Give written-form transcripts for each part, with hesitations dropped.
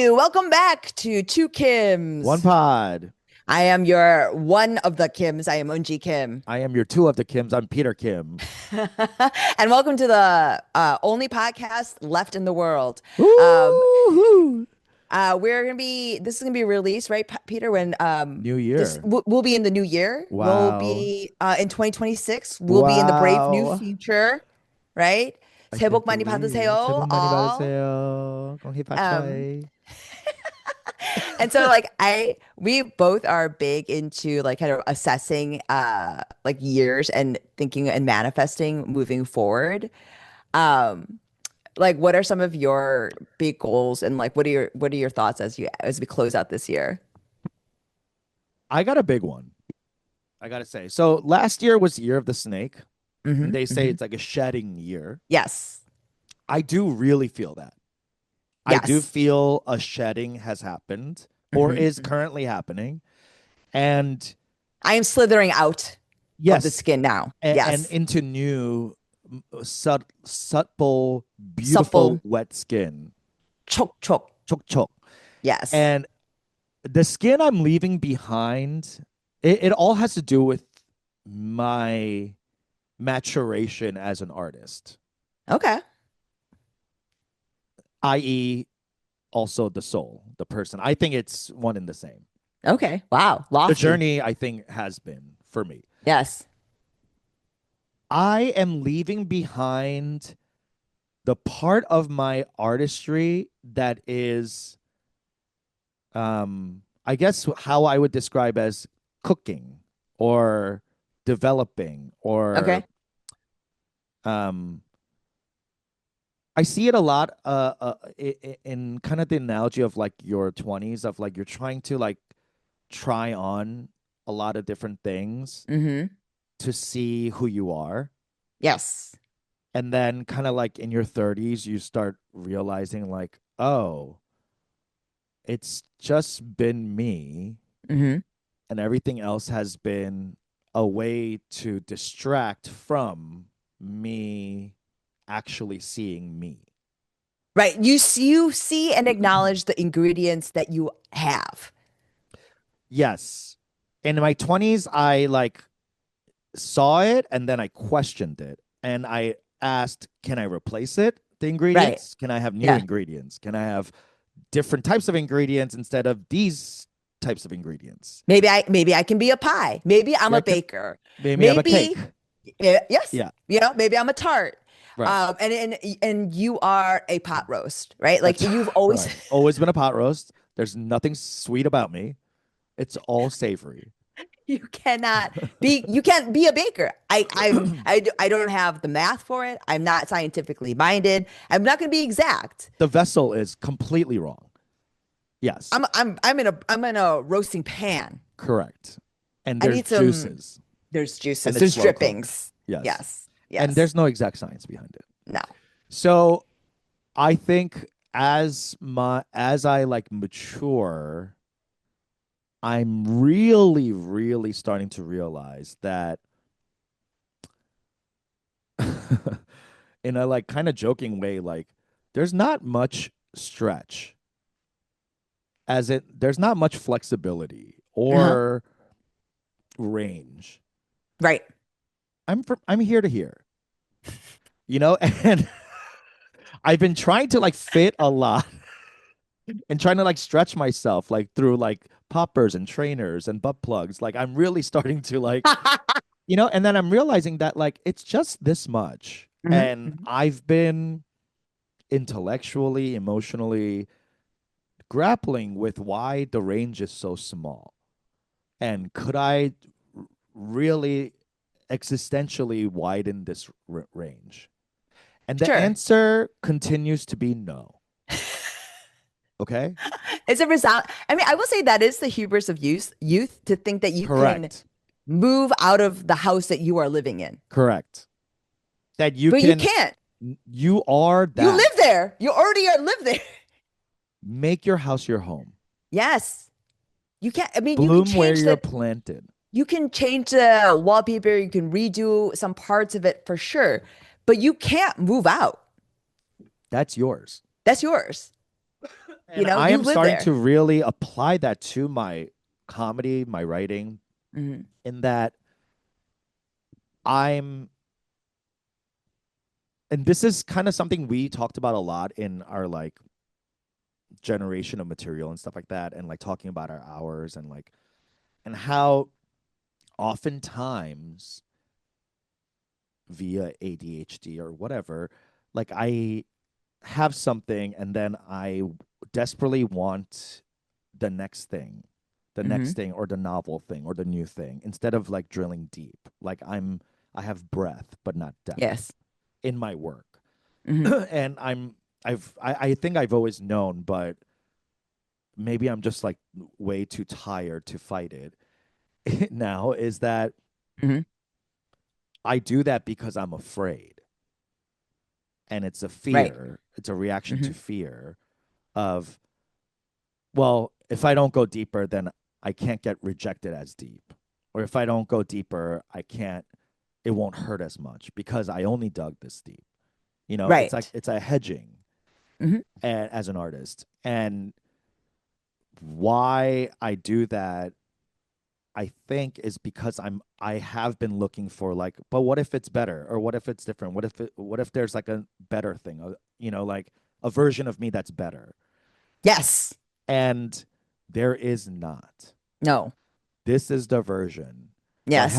Hey, welcome back to Two One Kims. pod. I am your one of the Kims. I am Unji Kim. I am your two of the Kims. I'm Peter Kim. And welcome to the only podcast left in the world. Um, Woo-hoo. this is gonna be released, right, Peter, when New this year. we'll be in the new year. We'll Wow. be in 2026. We'll be in the brave new Wow. future, right? I 새해 복 can't 많이 believe. 새해 복 받으세요, 많이 all. 받으세요. 공기 Um, 파차이. And so like we both are big into like kind of assessing like years and thinking and manifesting moving forward. Um like what are some of your big goals and like what are your thoughts as we close out this year? I got a big one. I gotta say. So last year was the year of the snake, and Hmm. they say Hmm. it's like a shedding year. Yes. I do really feel that. I do Yes. feel a shedding has happened or Hmm. is currently happening. And I am slithering out of the yes, skin now. and Yes. into new supple, beautiful Supple. wet skin. Chok chok. Chok chok. Yes. And the skin I'm leaving behind, it all has to do with my maturation as an artist, Okay. i.e., also the soul, the person. I think it's one and the same. Okay. Wow. The Lofty. journey, I think, has been for me. Yes. I am leaving behind the part of my artistry that is I guess how I would describe as cooking or developing or Okay. um I see it a lot in kind of the analogy of like your 20s of like you're trying to like try on a lot of different things Hmm. to see who you are, Yes. and then kind of like in your 30s you start realizing like, oh, it's just been me, Hmm. and everything else has been a way to distract from me actually seeing me. Right. You see and acknowledge the ingredients that you have. Yes. In my 20s, I like saw it and then I questioned it. And I asked, can I replace it? The Right. ingredients? Can I have new Yeah. ingredients? Can I have different types of ingredients instead of these types of ingredients? Maybe I can be a pie. Maybe I'm Yeah, a baker. maybe have a cake. Maybe yes. Yeah, Maybe I'm a tart. right. And you are a pot roast, right? Like That's you've always right. Always been a pot roast. There's nothing sweet about me. It's all savory. you can't be a baker. I don't have the math for it. I'm not scientifically minded. I'm not going to be exact. The vessel is completely wrong. Yes, I'm in a roasting pan. correct. And I there's need some. juices, There's and juices. it's There's slow cooked. drippings. Yes, Yes. and Yes. there's no exact science behind it. No. So I think as I like mature, I'm really, really starting to realize that in a like kind of joking way, like there's not much stretch, as it there's not much flexibility Uh-huh. or range. Right. I'm here to here, and I've been trying to like fit a lot and trying to like stretch myself like through like poppers and trainers and butt plugs. Like I'm really starting to like, and then I'm realizing that like it's just this much. Mhm, And mhm. I've been intellectually, emotionally grappling with why the range is so small. And could I really existentially widen this range? And the Sure. answer continues to be no. Okay? It's a result. I mean, I will say that is the hubris of youth to think that you can Correct. move out of the house that you are living in. Correct. That you But you can, can't. you are You that. live there. You already live there. Make your house your home. Yes. You can't. I mean, Bloom where you're planted. you can change the wallpaper, you can redo some parts of it for sure, but you can't move out. That's yours. That's yours. And I You am live starting to there. really apply that to my comedy, my writing, Hmm. in that I'm, and this is kind of something we talked about a lot in our like generation of material and stuff like that, and like talking about our hours and like, and how oftentimes via ADHD or whatever, like I have something and then I desperately want the next thing, the next Hmm. thing or the novel thing or the new thing instead of like drilling deep. Like I have breadth but not depth Yes. in my work. Hmm. And I think I've always known, but maybe I'm just like way too tired to fight it now, is that Hmm. I do that because I'm afraid. And it's a Right. fear, it's a reaction Hmm. to fear of, well, if I don't go deeper, then I can't get rejected as deep. Or if I don't go deeper, it won't hurt as much because I only dug this deep. It's like Right. it's a hedging Hmm. as an artist. And why I do that, I think, is because I have been looking for like, but what if it's better? Or what if it's different? What if there's like a better thing? Like a version of me that's better. Yes. And there is not. No. This is the version. So Yes.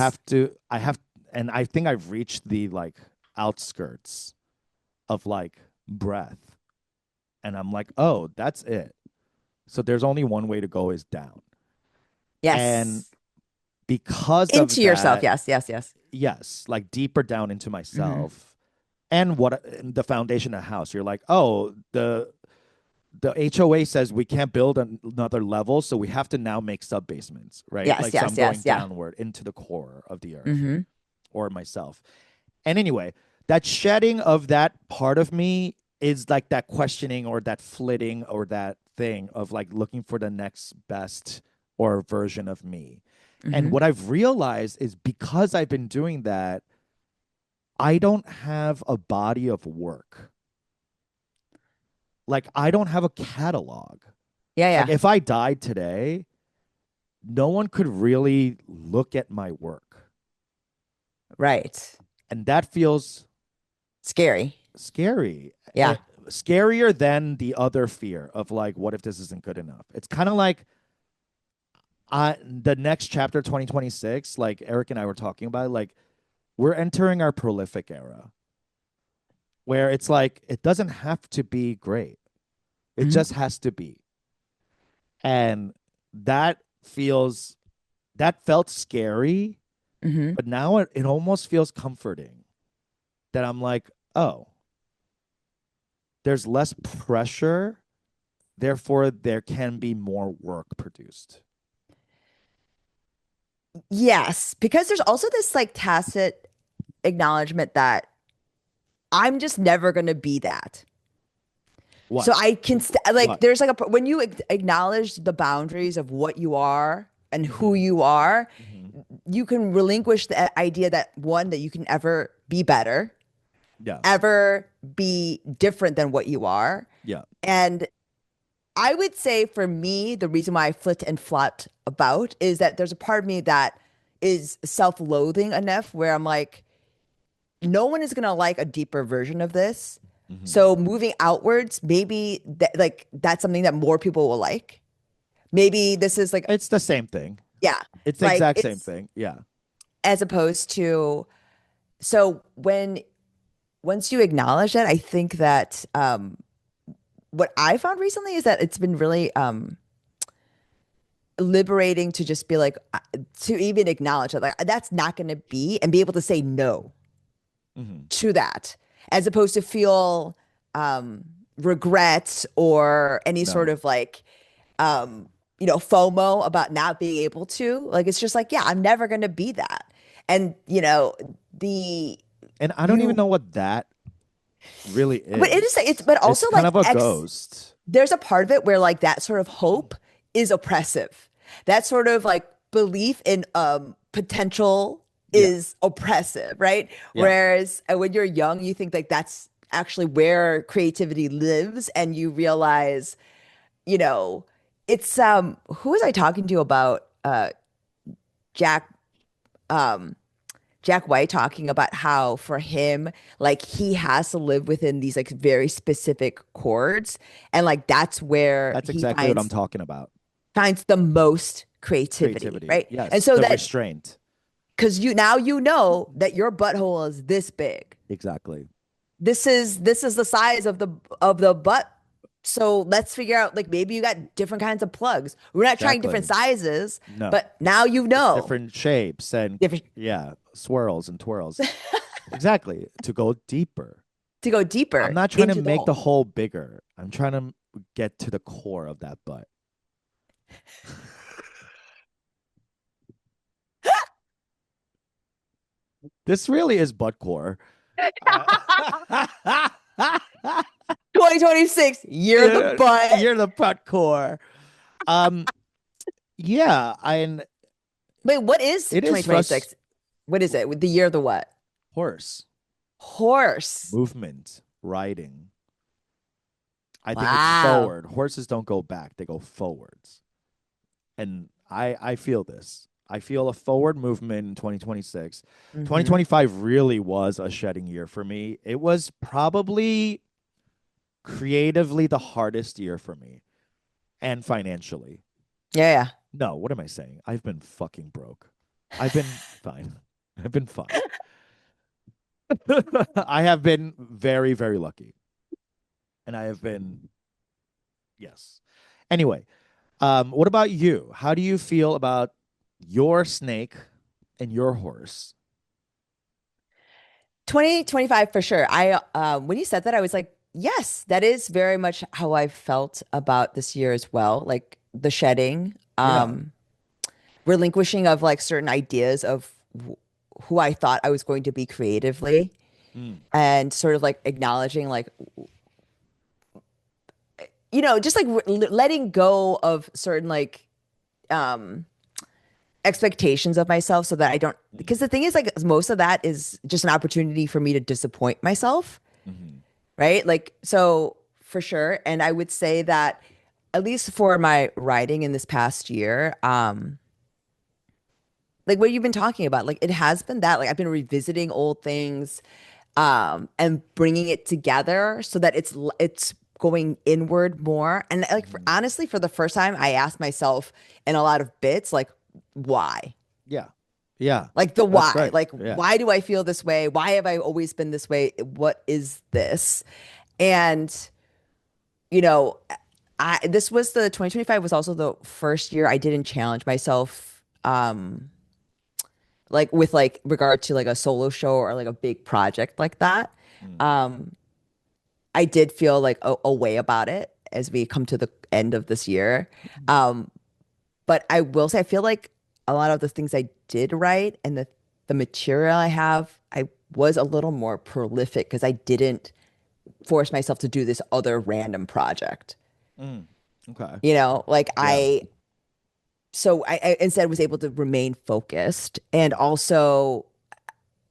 I have, and I think I've reached the like outskirts of like breath. And I'm like, oh, that's it. So there's only one way to go, is down. And Yes. because of Into yourself. that, Yes. Yes. Yes. yes, like deeper down into Hmm. myself and what the foundation of the house, you're like, oh, the HOA says we can't build another level, so we have to now make sub basements, right? Yes. Like, so I'm Yes. going Yes. Yeah. downward into the core of the earth Hmm. or myself. And anyway, that shedding of that part of me is like that questioning or that flitting or that thing of like looking for the next best or version of me. And Hmm. what I've realized is because I've been doing that, I don't have a body of work. Like, I don't have a catalog. Yeah. Like, Yeah. if I died today, no one could really look at my work. Right. And that feels Scary. scary. Yeah. Scarier than the other fear of like, what if this isn't good enough? It's kind of like the next chapter, 2026, like Eric and I were talking about, like we're entering our prolific era where it's like, it doesn't have to be great. It Hmm. just has to be. And that feels, that felt scary, Hmm. but now it almost feels comforting that I'm like, oh, there's less pressure. Therefore, there can be more work produced. Yes, because there's also this like tacit acknowledgement that I'm just never going to be that. So What? I can like What? there's like when you acknowledge the boundaries of what you are and who Mm-hmm. you are, Mm-hmm. you can relinquish the idea that one, that you can ever be better, Yeah. ever be different than what you are. Yeah. And I would say for me, the reason why I flit and flop about is that there's a part of me that is self-loathing enough where I'm like, no one is gonna like a deeper version of this. Mm-hmm. So moving outwards, maybe like that's something that more people will like. Maybe this is like, It's the same thing. yeah, It's the like exact same it's thing. Yeah. as opposed to, so when once you acknowledge that, I think that what I found recently is that it's been really liberating to just be like to even acknowledge that like that's not going to be, and be able to say no Mm-hmm. to that, as opposed to feel um regret or any sort No. of like FOMO about not being able to. Like it's just like, yeah, I'm never going to be that. And the And I don't even you know what that really but it is, it's is. but It's also kind like of a X, ghost. there's a part of it where like that sort of hope is oppressive. That sort of like belief in potential Yeah. is oppressive, right? Yeah. Whereas when you're young, you think like that's actually where creativity lives, and you realize you know, it's who was I talking to about Jack um Jack White talking about how for him, like he has to live within these like very specific chords, and like that's where That's he exactly what I'm talking about. finds the most creativity, Creativity. right? And Yes, so the that restraint. because you now you know that your butthole is this big. Exactly. This is the size of the butt. So let's figure out like maybe you got different kinds of plugs. We're not trying different Exactly. sizes, No. but now you know Different shapes and different yeah, swirls and twirls. Exactly. To go deeper. to go I'm deeper not trying to into the make the hole. hole bigger. I'm trying to get to the core of that butt. This really is butt core. Uh, 2026, year of the yeah, butt. you're the butt core. Um, yeah, and Wait, what is it is frust 2026? What is it? The year of the what? horse Horse. movement, riding. I think it's Wow. forward. Horses don't go back; they go forwards. And I feel this. I feel a forward movement in 2026. Hmm. 2025 really was a shedding year for me. It was probably creatively the hardest year for me and financially. Yeah, yeah. No, what am I saying? I've been fucking broke. I've been fine. I've been fine. I have been very, very lucky. And I have been, yes. Anyway, what about you? How do you feel about your snake and your horse? 2025 for sure. I when you said that, I was like, yes, that is very much how I felt about this year as well. Like the shedding, Yeah. relinquishing of like certain ideas of who I thought I was going to be creatively, Mm. and sort of like acknowledging like just like letting go of certain like um expectations of myself so that I don't, Mm. because the thing is like most of that is just an opportunity for me to disappoint myself, Mm-hmm. right? Like so for sure. And I would say that at least for my writing in this past year, like what you've been talking about, like it has been that like I've been revisiting old things and bringing it together so that it's going inward more. And like Mm-hmm. honestly, for the first time, I asked myself in a lot of bits, like, why? Yeah. Yeah. Like the That's why. great. Like, Yeah. why do I feel this way? Why have I always been this way? What is this? And, you know, this was the 2025 was also the first year I didn't challenge myself like with like regard to like a solo show or like a big project like that. Mm. Um I did feel like a way about it as we come to the end of this year. Um but I will say I feel like a lot of the things I did write and the material I have, I was a little more prolific because I didn't force myself to do this other random project. Mm. Okay. Like Yeah. I instead was able to remain focused and also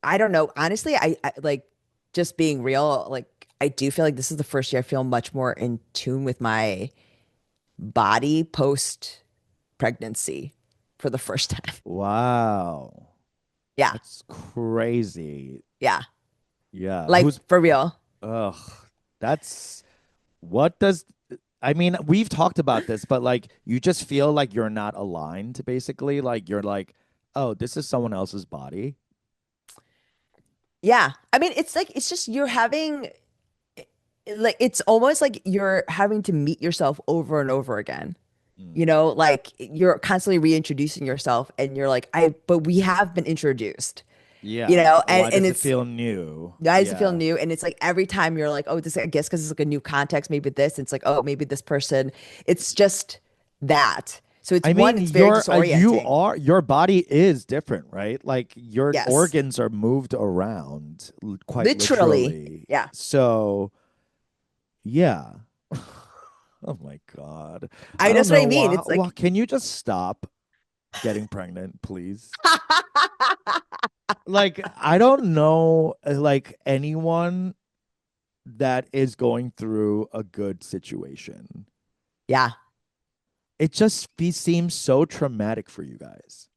I don't know, honestly, I like just being real, like I do feel like this is the first year I feel much more in tune with my body post pregnancy for the first time. Wow. Yeah. That's crazy. Yeah. Yeah. Like Who's for real. ugh. That's what does I mean, we've talked about this, but like you just feel like you're not aligned, basically. Like you're like, oh, this is someone else's body. Yeah. I mean, it's like it's just you're having like it's almost like you're having to meet yourself over and over again. Mm. Like you're constantly reintroducing yourself and you're like, but we have been introduced, Yeah. and Why does it it's feel new? why does it feel Yeah. new? And it's like every time you're like, oh, this, I guess because it's like a new context, maybe this. It's like, oh, maybe this person. It's just that. So it's I mean, it's very you disorienting. are your body is different, right? Like your Yes. organs are moved around quite Literally. literally. Yeah. So, yeah. Oh my God. I don't That's what I know mean. why. It's like, Can you just stop getting pregnant, please? Like, I don't know, like anyone that is going through a good situation. yeah. it just seems so traumatic for you guys.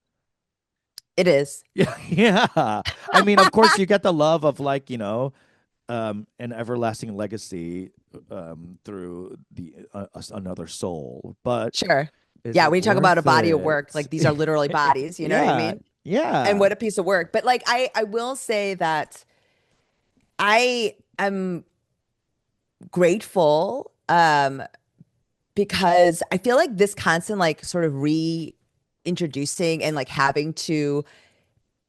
It is. Yeah, yeah. I mean, of course, you get the love of like, an everlasting legacy through the another soul. But Sure. is Yeah, it when you talk about a worth body of work, it? like these are literally bodies, you know what I Yeah, mean? And yeah. what a piece of work. But like I will say that I am grateful because I feel like this constant like sort of reintroducing and like having to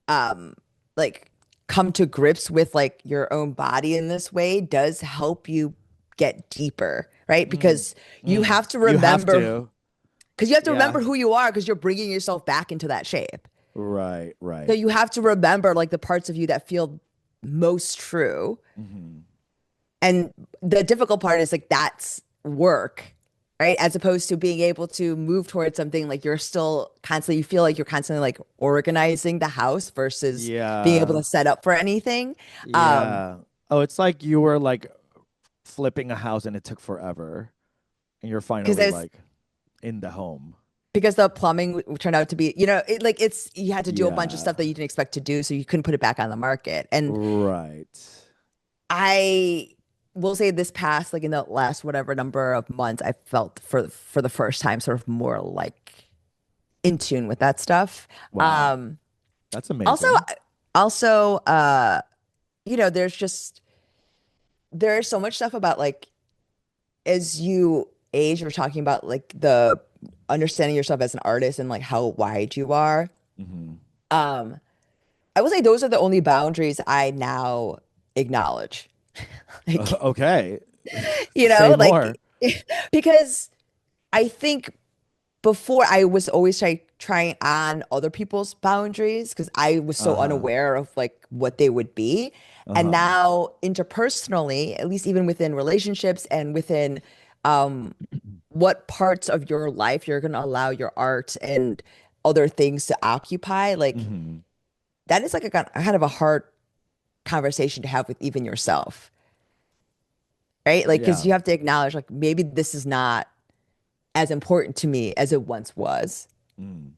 um like come to grips with like your own body in this way does help you get deeper, right? Mm, Because you mm. have to You have remember to. because you have to Yeah. remember who you are because you're bringing yourself back into that shape. Right, So right. you have to remember like the parts of you that feel most true. Hmm. And the difficult part is like that's work, right? As opposed to being able to move towards something like you're still constantly, you feel like you're constantly like organizing the house versus being able Yeah, to set up for anything. Um, yeah. Oh, it's like you were like flipping a house and it took forever, and you're because finally there's like in the home. because the plumbing turned out to be, like it's you had to do a bunch of Yeah. stuff that you didn't expect to do, so you couldn't put it back on the market. And Right. I will say this past, like in the last whatever number of months, I felt for the first time sort of more like in tune with that stuff. Wow. Um, That's also, amazing. also, there's just there's so much stuff about like as you age, we're talking about like the understanding yourself as an artist and like how wide you are. Hmm. Um, I will say those are the only boundaries I now acknowledge. Like, Okay. Say like more. because I think before I was always trying on other people's boundaries because I was so Uh-huh. unaware of like what they would be. And Uh-huh. now interpersonally, at least even within relationships and within what parts of your life you're going to allow your art and other things to occupy, like Hmm. that is like a kind of a hard conversation to have with even yourself, right? Like, because Yeah. you have to acknowledge like maybe this is not as important to me as it once was. Mm.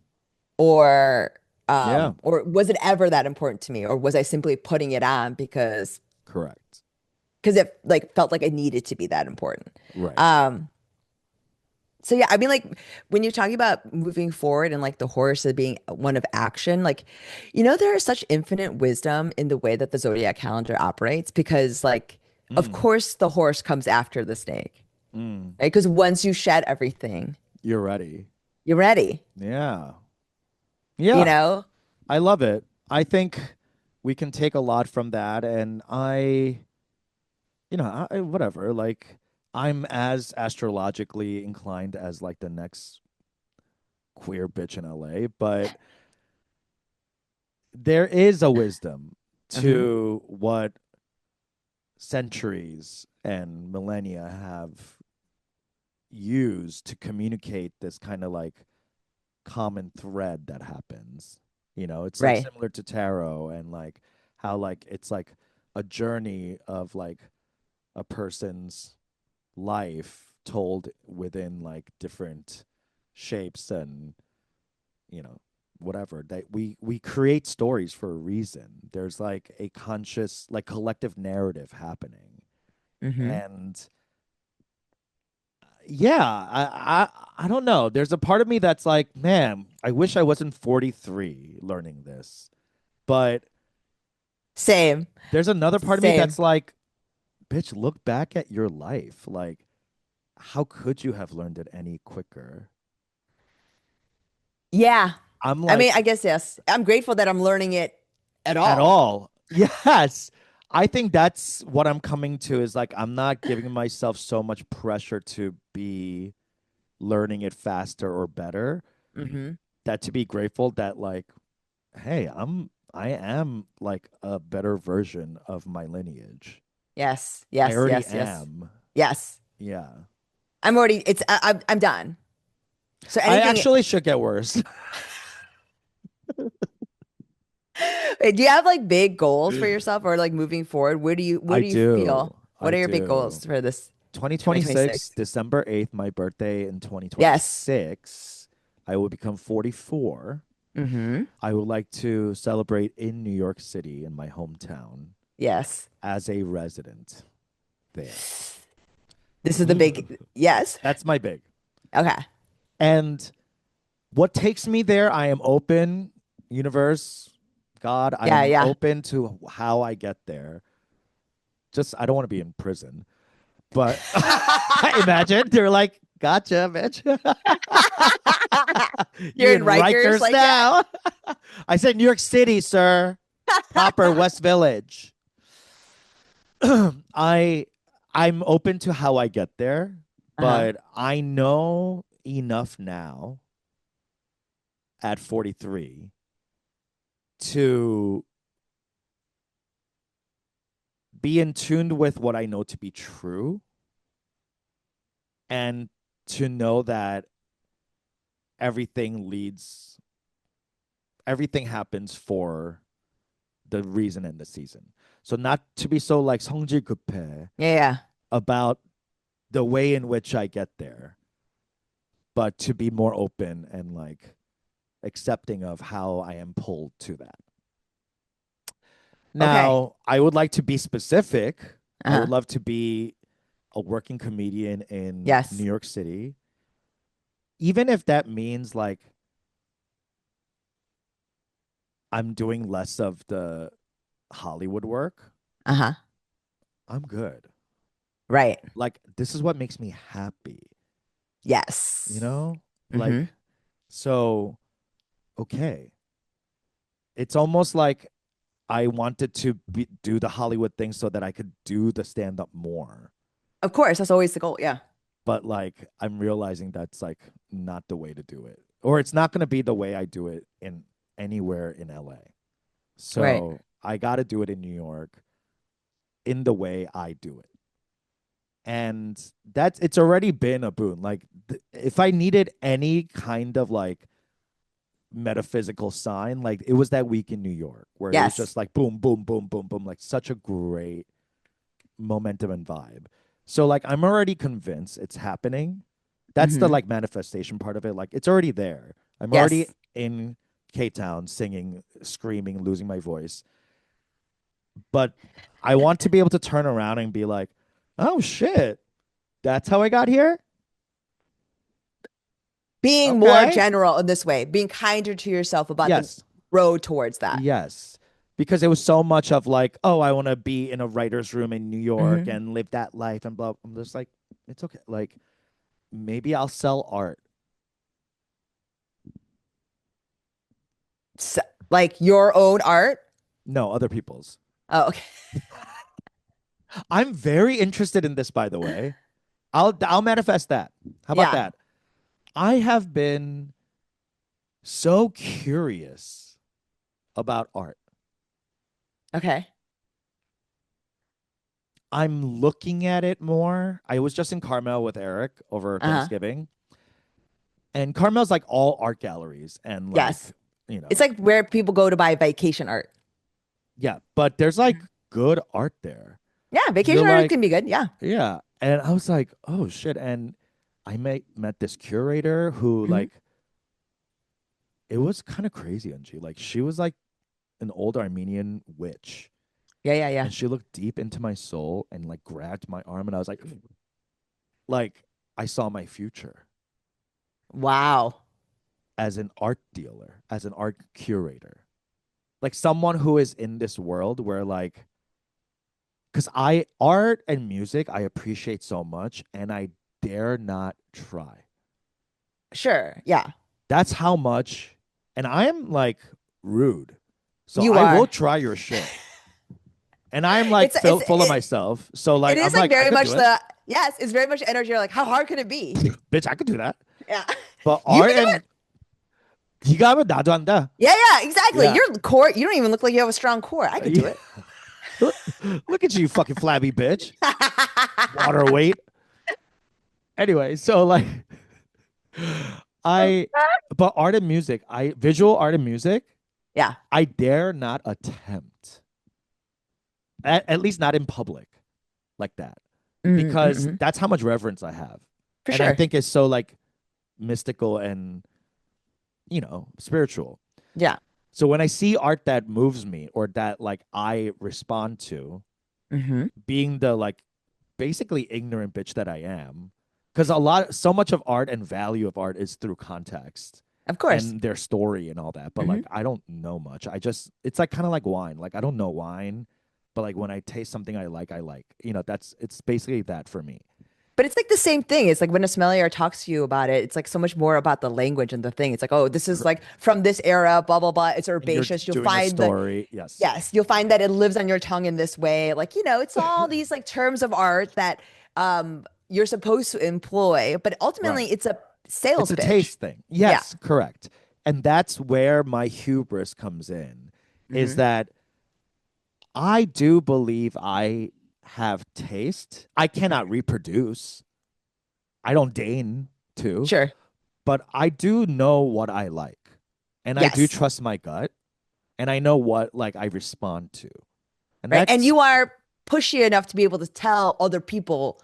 or Yeah. or was it ever that important to me, or was I simply putting it on Correct. because it like felt like it needed to be that important. Right. um so yeah, I mean, like when you're talking about moving forward and like the horse as being one of action, like there is such infinite wisdom in the way that the zodiac calendar operates because like of Mm. course the horse comes after the snake, Mm. right? Because once you shed everything, You're ready. you're ready, Yeah. you Yeah. know I love it. I think we can take a lot from that. And whatever, like, I'm as astrologically inclined as like the next queer bitch in LA, but there is a wisdom hmm to what centuries and millennia have used to communicate this kind of like common thread that happens. It's like right. similar to tarot and like how like it's like a journey of like a person's life told within like different shapes and you know whatever that we create stories for a reason. There's like a conscious like collective narrative happening. hmm And yeah, I don't know. There's a part of me that's like, man, I wish I wasn't 43 learning this. But Same. there's another part of me Same. that's like, bitch, look back at your life. Like, how could you have learned it any quicker? Yeah. I'm I mean, like, I guess yes. I'm grateful that I'm learning it at at all. all. Yes. I think that's what I'm coming to is like, I'm not giving myself so much pressure to be learning it faster or better. hmm That to be grateful that like, hey, I am like a better version of my lineage. Yes. I Yes. already Yes. Yes. am. Yes. Yeah. I'm already. I'm done. So I anything. actually should get worse. Wait, do you have like big goals for yourself, or like moving forward? Where I do you do. feel? What I are your big do. goals for this? 2026, 2026. December 8th, my birthday in Yes. 2026, I will become 44. Mm-hmm. I would like to celebrate in New York City in my hometown Yes. as a resident there. This is the big yes. That's my big. Okay. And what takes me there, I am open, universe, God, I Yeah, am yeah. open to how I get there. Just, I don't want to be in prison. But imagine they're like, gotcha, bitch. You're You're in in Rikers, Rikers like, yeah. now. I said New York City, sir. Proper West Village. I I'm open to how I get there, Uh-huh. but I know enough now at 43 to be in tune with what I know to be true and to know that everything leads everything happens for the reason and the season. So not to be so like 성질급해 Yeah, yeah. about the way in which I get there, but to be more open and like accepting of how I am pulled to that. Okay. Now, I would like to be specific. I would Uh-huh. love to be a working comedian in New Yes. York City, even if that means like I'm doing less of the Hollywood work. Uh-huh. I'm good. Right. Like, this is what makes me happy, you Yes. know? Mm-hmm. Like, so, okay. It's almost like I wanted to do the Hollywood thing so that I could do the stand up more. Of course, that's always the goal. Yeah. But like, I'm realizing that's like not the way to do it, or it's not going to be the way I do it in anywhere in LA. Right. So I got to do it in New York in the way I do it. And that's it's already been a boon. Like, if I needed any kind of like metaphysical sign, like it was that week in New York where it was Yes. just like boom, boom, boom, boom, boom, like such a great momentum and vibe. So like I'm already convinced it's happening. That's the Mm-hmm. like manifestation part of it. Like it's already there. I'm already Yes. in K Town singing, screaming, losing my voice. But I want to be able to turn around and be like, oh shit, that's how I got here? Being more Okay. general in this way, being kinder to yourself about the Yes. road towards that. Yes. Because it was so much of like, oh, I want to be in a writer's room in New York Mm-hmm. and live that life and blah. I'm just like, it's okay. Like, maybe I'll sell art. So, like your own art. No, other people's. Oh, okay. I'm very interested in this, by the way. I'll manifest that. How about Yeah. that? I have been so curious about art. Okay. I'm looking at it more. I was just in Carmel with Eric over Uh-huh. Thanksgiving, and Carmel's like all art galleries and Yes. like, you It's know, like where people go to buy vacation art. yeah, but there's like good art there. Yeah, You're vacation art like, can be good. Yeah. yeah. And I was like, oh shit. And I met this curator who Hmm. like it was kind of crazy, Angie. Like she was like an old Armenian witch. Yeah, yeah, yeah. And she looked deep into my soul and like grabbed my arm and I was like I saw my future Wow. as an art dealer, as an art curator. Like someone who is in this world where like because I art and music I appreciate so much and I dare not try. Sure. Yeah. That's how much and I am like rude. So You I will are. try your shit. And I'm like It's it's full of it, myself. So it like is I'm like like I very could much do it. the yes, it's very much energy. You're like, how hard could it be? Bitch, I could do that. Yeah. But You art can do and it. 네가 하면 나도 한다. Yeah, yeah, exactly. Yeah. Your core, you don't even look like you have a strong core. I could do Yeah. it. Look at you, fucking flabby bitch. Water weight. Anyway, so like I but art and music, I visual art and music, Yeah. I dare not attempt. At least not in public like that. because Mm-hmm. that's how much reverence I have. For And I sure. think it's so like mystical and, spiritual. Yeah. So when I see art that moves me or that like I respond to, Hmm. being the like basically ignorant bitch that I am, because so much of art and value of art is through context Of course. and their story and all that. But Hmm. like I don't know much. It's like kind of like wine. Like I don't know wine, but like when I taste something I like, I like. It's basically that for me. But it's like the same thing. It's like when a sommelier talks to you about it, it's like so much more about the language and the thing. It's like, oh, this is like from this era, blah, blah, blah. It's And you're herbaceous. You'll doing a find story. Yes. yes, you'll find that it lives on your tongue in this way. Like, it's all these like terms of art that you're supposed to employ, but ultimately Right. it's a It's sales a pitch. taste thing. Yeah. Yes, correct. And that's where my hubris comes in, is Hmm. that I do believe I have taste. I cannot reproduce. I don't deign to, Sure. but I do know what I like. And I do Yes. trust my gut, and I know what like I respond to. And Right. And that's you are pushy enough to be able to tell other people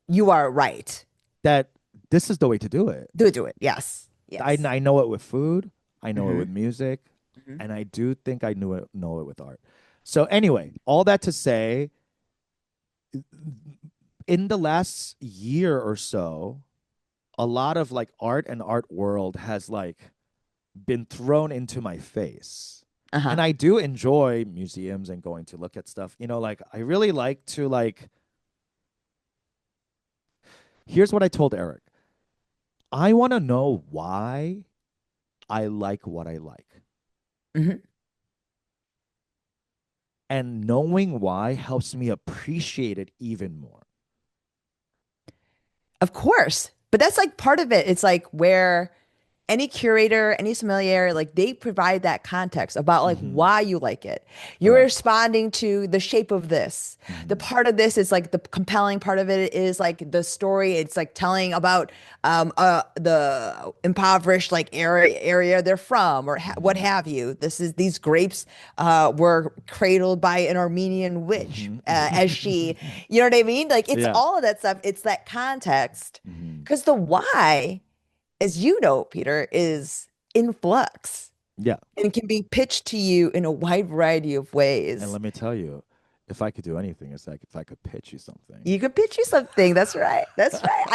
you are right. that this is the way to do it. Do it. Yes. Yes. I know it with food, I know it Hmm. with music, Hmm. and I do think I know it with art. So anyway, all that to say, in the last year or so, a lot of like art and art world has like been thrown into my face. Uh-huh. And I do enjoy museums and going to look at stuff. Like I really like to like here's what I told Eric. I want to know why I like what I like. Hmm. And knowing why helps me appreciate it even more. Of course. But that's like part of it. It's like where any curator, any sommelier, like they provide that context about like Mm-hmm. why you like it. You're Correct. responding to the shape of this. The Mm-hmm. part of this is like the compelling part of it is like the story. It's like telling about the impoverished like area they're from or what Mm-hmm. have you. These grapes were cradled by an Armenian witch as she, Mm-hmm. you know what I mean? Like it's Yeah. all of that stuff. It's that context Mm-hmm. because the why, as you know, Peter, is in flux Yeah. and can be pitched to you in a wide variety of And ways. let me tell you, if I could do anything, it's like if I could pitch you something. You could pitch you something. That's right. That's right.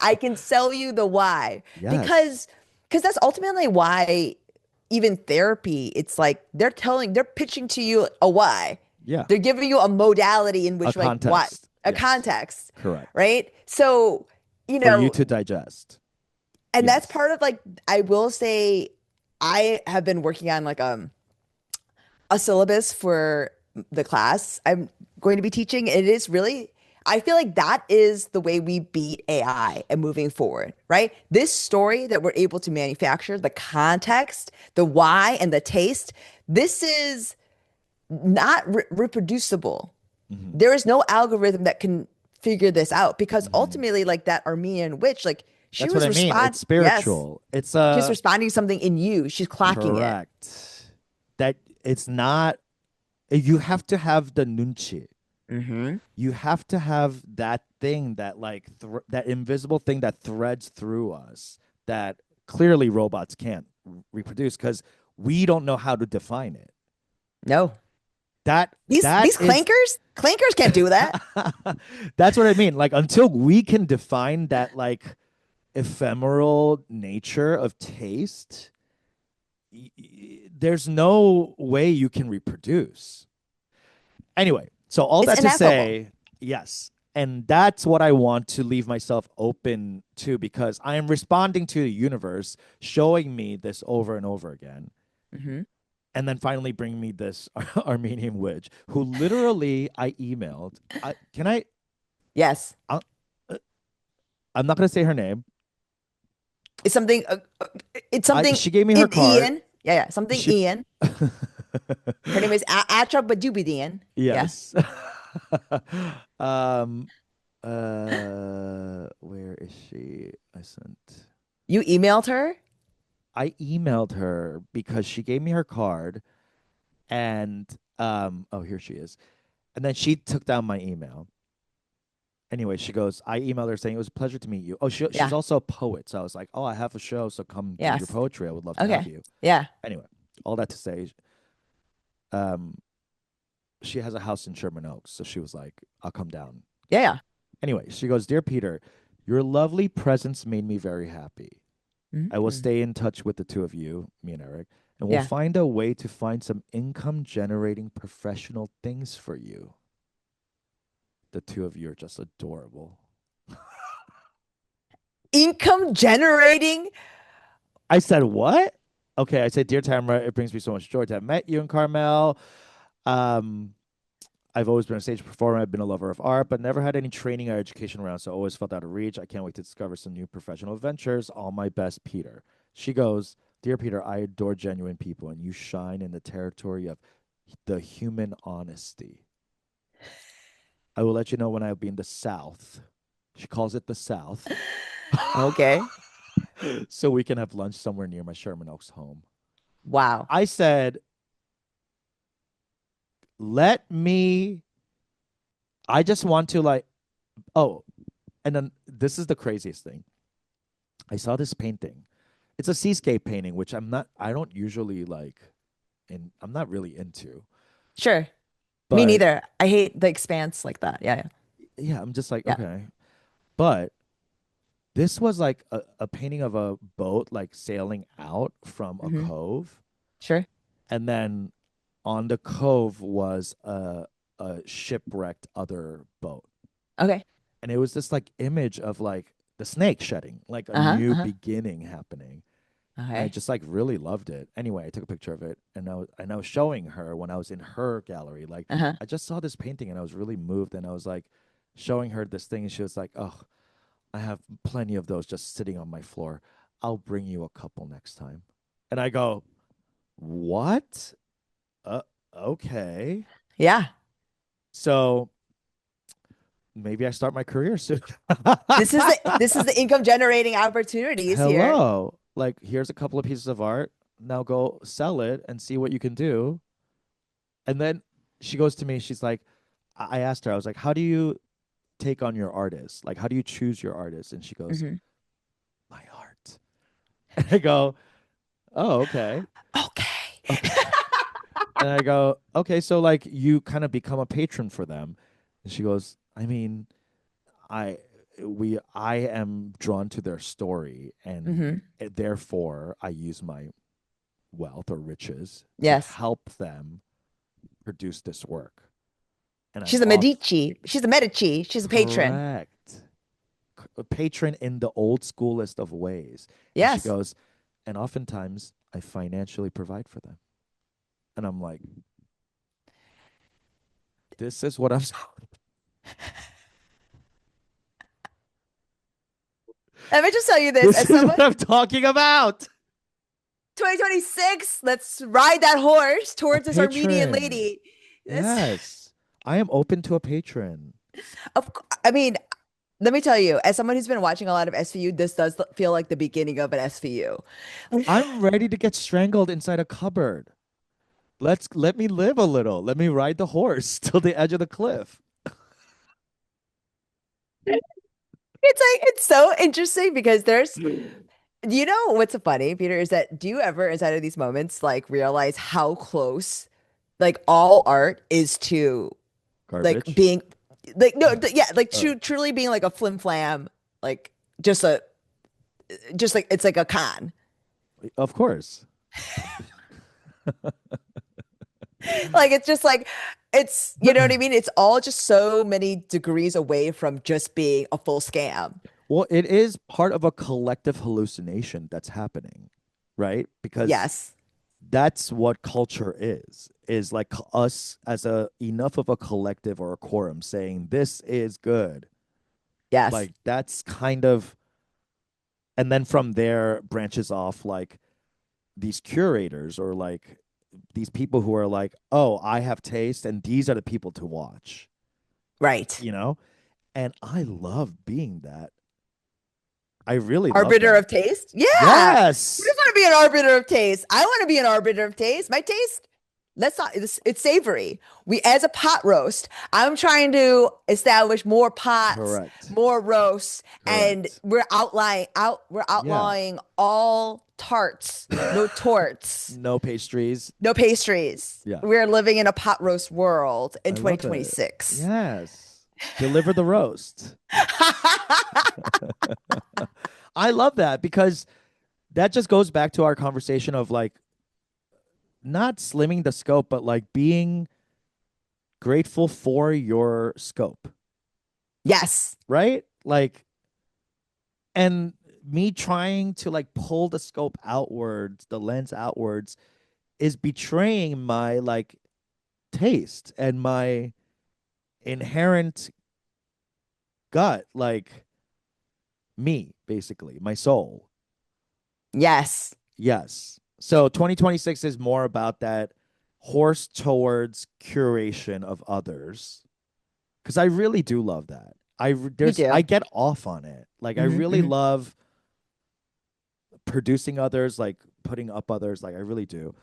I can sell you the why Yes. because that's ultimately why even therapy, it's like they're pitching to you a why. Yeah. They're giving you a modality in A which like what context. a Yes. context, Correct. right? So, you For you know, to digest. and that's Yes. part of like I will say I have been working on like a syllabus for the class I'm going to be teaching. It is really I feel like that is the way we beat AI and moving forward, right? This story that we're able to manufacture, the context, the why and the taste, this is not reproducible. Mm-hmm. There is no algorithm that can figure this out because Mm-hmm. ultimately like that Armenian witch, like she That's what was I mean. It's yes, spiritual. It's she's responding to something in you. She's clocking it. correct. That it's not you have to have the nunchi. Hmm. You have to have that thing that like that invisible thing that threads through us that clearly robots can't reproduce because we don't know how to define it. No. That that These is clankers can't do that. that's what I mean. Like until we can define that like ephemeral nature of taste, there's no way you can reproduce. Anyway, so all It's that to ineffable. say, yes. And that's what I want to leave myself open to because I am responding to the universe showing me this over and over again. Hmm. And then finally bring me this Armenian witch who literally I emailed. Can I? Yes. I I'm not going to say her name. It's something it's something She gave me her in card. Ian. Yeah, yeah. Something She Ian. Her name is Atra Badubidian. Yeah. yes. um where is she? You emailed her? I emailed her because she gave me her card and oh here she is. And then she took down my email Anyway, she goes, I emailed her saying it was a pleasure to meet you. Oh, she's Yeah. also a poet. So I was like, oh, I have a show. So come do your Yes. poetry. I would love to have Okay. you. Yeah. Anyway, all that to say, um, she has a house in Sherman Oaks. So she was like, I'll come down. Yeah. Yeah. Anyway, she goes, Dear Peter, your lovely presence made me very happy. I will Mhm. stay in touch with the two of you, me and Eric, and we'll Yeah. find a way to find some income generating professional things for you. The two of you are just adorable. Income generating. I said, what? Okay, I said, Dear Tamara, it brings me so much joy to have met you and Carmel. Um, I've always been a stage performer. I've been a lover of art, but never had any training or education around, so always felt out of reach. I can't wait to discover some new professional adventures. All my best, Peter. She goes, Dear Peter, I adore genuine people, and you shine in the territory of the human honesty. I will let you know when I'll be in the South. She calls it the South. Okay. So we can have lunch somewhere near my Sherman Oaks home. Wow. I said, let me, I just want to like, oh, and then this is the craziest thing. I saw this painting. It's a seascape painting, which I don't usually like, and I'm not really into. Sure. Me But neither. I hate the expanse like that. Yeah. yeah, I'm just like, Yeah. okay. But this was like a painting of a boat like sailing out from Yeah. a cove. Sure. And then on the cove was a shipwrecked other boat. Okay. And it was this like image of like the snake shedding, like a Uh-huh. new Uh-huh. beginning happening. And I Okay. just like really loved it. Anyway, I took a picture of it and I was showing her when I was in her gallery. Like Uh-huh. I just saw this painting and I was really moved and I was like showing her this thing and she was like, "Oh, I have plenty of those just sitting on my floor. I'll bring you a couple next time." And I go, "What? Uh, okay." Yeah. So maybe I start my career soon. This is the income generating opportunities here. Hello. Like, here's a couple of pieces of art. Now go sell it and see what you can do. And then she goes to me, she's like, I asked her, I was like, how do you take on your artist? Like, how do you choose your artist? And she goes, Hmm. my art. And I go, oh, okay. Okay. Okay. And I go, okay, so like you kind of become a patron for them. And she goes, I mean, I I am drawn to their story and Hmm. therefore I use my wealth or riches to Yes. help them produce this work. And I'm She's a off Medici. She's a Medici. She's a patron. correct. A patron in the old schoolest of ways. And she Yes. goes, and oftentimes I financially provide for them. And I'm like, this is what I'm Let me just tell you this this as is someone what I'm talking about. 2026, let's ride that horse A towards this Armenian patron. lady. This, Yes. I am open to a patron. I mean, let me tell you, as someone who's been watching a lot of SVU, this does feel like the beginning of an SVU. I'm ready to get strangled inside a cupboard. Let me live a little. Let me ride the horse till the edge of the cliff. It's like it's so interesting because you know what's funny, Peter, is that do you ever inside of these moments like realize how close like all art is to like Garbage. being like no yeah like Oh, truly being like a flim flam like just a just like it's like a con. of course. Like it's just like it's you know what I mean? It's all just so many degrees away from just being a full scam. Well, it is part of a collective hallucination that's happening, right? Because Yes. that's what culture is like us as a enough of a collective or a quorum saying this is good. Yes. Like that's kind of, and then from there branches off like these curators or like these people who are like, oh, I have taste and these are the people to watch, Right. you know? And I love being that. I really love Arbiter that. of taste? Yeah. Who Yes. doesn't want to be an arbiter of taste? I want to be an arbiter of taste. My taste let's not, it's savory. We, as a pot roast, I'm trying to establish more pots, Correct. more roasts, and Correct. we're Yeah. outlawing all tarts, no torts, No pastries. no pastries. Yeah. We're living in a pot roast world in I love it. 2026. Yes. Deliver the roast. I love that because that just goes back to our conversation of like not slimming the scope, but like being grateful for your scope, Yes. right? Like, and me trying to like pull the scope outwards, the lens outwards, is betraying my like taste and my inherent gut, like me, basically, my soul. Yes. Yes. So 2026 is more about that horse towards curation of others because I really do love that. Me I too. get off on it. Like I Hmm. really Hmm. love producing others, like putting up others, like I really do.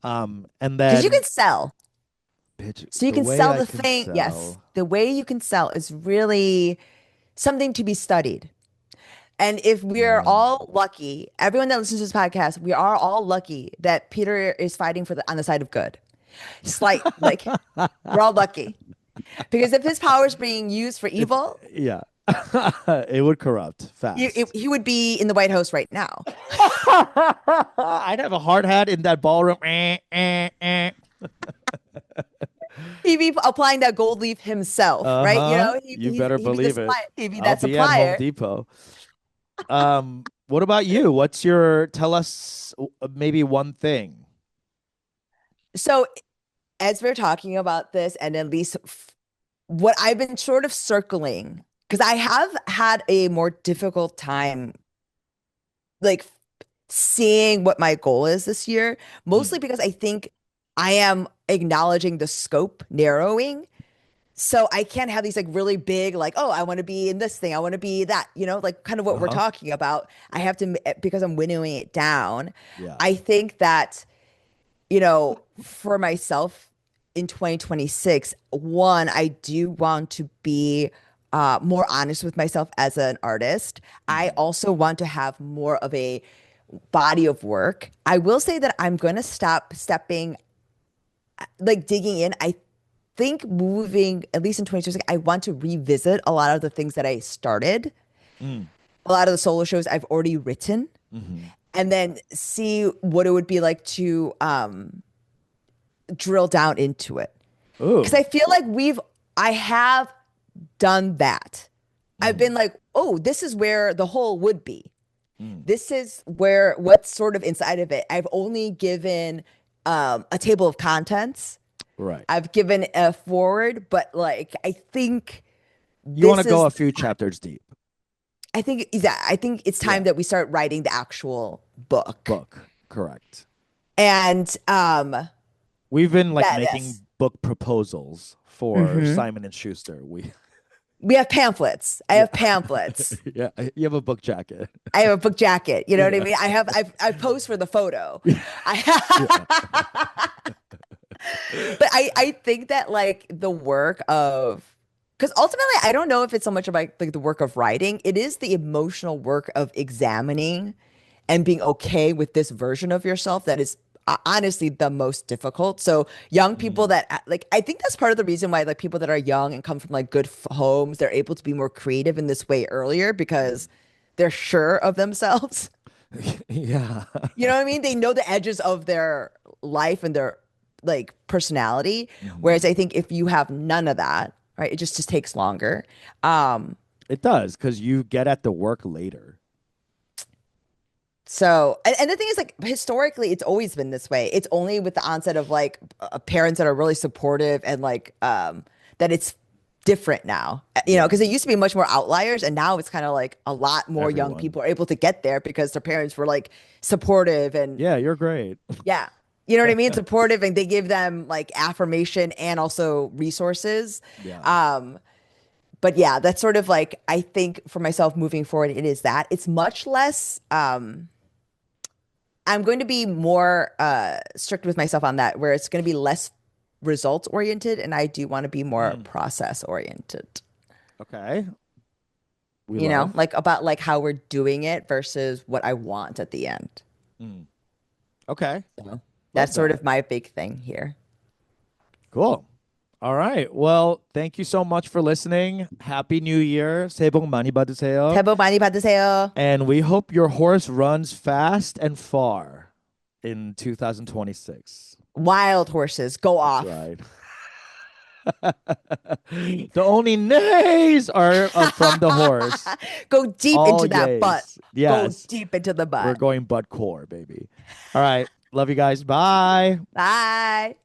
And Because you then can sell. bitch, So you the can way sell I the can thing. Yes. sell. The way you can sell is really something to be studied. And if we're Yeah. all lucky, everyone that listens to this podcast, we are all lucky that Peter is fighting for the on the side of good. Like we're all lucky. Because if his power is being used for If evil, yeah. It would corrupt fast. he would be in the White House right now. I'd have a hard hat in that ballroom. He'd be applying that gold leaf himself, right? You Uh-huh. know, You better he'd be the believe it. supplier. He'd be I'll that be at Home supplier. Depot. What about you? What's your tell us maybe one thing? So as we're talking about this, and at least what I've been sort of circling, because I have had a more difficult time, like seeing what my goal is this year, mostly Mm. because I think I am acknowledging the scope narrowing. So I can't have these like really big, like, oh, I want to be in this thing, I want to be that, like kind of what we're Uh-huh. talking about. I have to, because I'm winnowing it down. Yeah. I think that for myself in 2026, one, I do want to be more honest with myself as an artist. I Mhm. also want to have more of a body of work. I will say that I'm going to stop stepping, like digging in. I think moving, at least in 2026, I want to revisit a lot of the things that I started, Mm. a lot of the solo shows I've already written, Mhm. and then see what it would be like to drill down into it. Because I Ooh. feel like I have done that. I've been Mhm. like, oh, this is where the whole would be. Mm. This is where what's sort of inside of it. I've only given a table of contents. Right. I've given a forward, but like You want to this go is a few chapters deep. I think it's time Yeah. that we start writing the actual book. Book. Correct. And We've been like that yes. making book proposals for Hmm. Simon and Schuster. We have pamphlets. I Yeah. have pamphlets. Yeah, you have a book jacket. I have a book jacket. You know what I Yeah. mean? I pose for the photo. Yeah. I but I think that like the work of because ultimately I don't know if it's so much about like the work of writing. It is the emotional work of examining and being okay with this version of yourself that is honestly the most difficult. So young people Mm. that like I think that's part of the reason why like people that are young and come from like good homes, they're able to be more creative in this way earlier because they're sure of themselves. Yeah. You know what I mean? They know the edges of their life and their like personality. Whereas Mhm. I think if you have none of that, right, it just takes longer. Um, It does because you get at the work later. so and the thing is like historically it's always been this way. It's only with the onset of like parents that are really supportive and like that it's different now. Yeah. Because it used to be much more outliers and now it's kind of like a lot more young Everyone. people are able to get there because their parents were like supportive and Yeah, you're great. yeah. You know what I mean? Supportive and they give them like affirmation and also resources. Yeah. Um, but yeah, that's sort of like I think for myself moving forward, it is that. It's much less I'm going to be more strict with myself on that, where it's going to be less results oriented, and I do want to be more Mm, process oriented. okay. We You know, love. like about like how we're doing it versus what I want at the end. Mm, okay. So Love that's sort that. of my big thing here. Cool. All right. Well, thank you so much for listening. Happy New Year. 새해 복 많이 받으세요. 새해 복 많이 받으세요. And we hope your horse runs fast and far in 2026. Wild horses, go That's off. right. The only nays are from the horse. Go deep All into that butt. yays. Go Yes. deep into the We're butt. going butt core, baby. All right. Love you guys. Bye. Bye.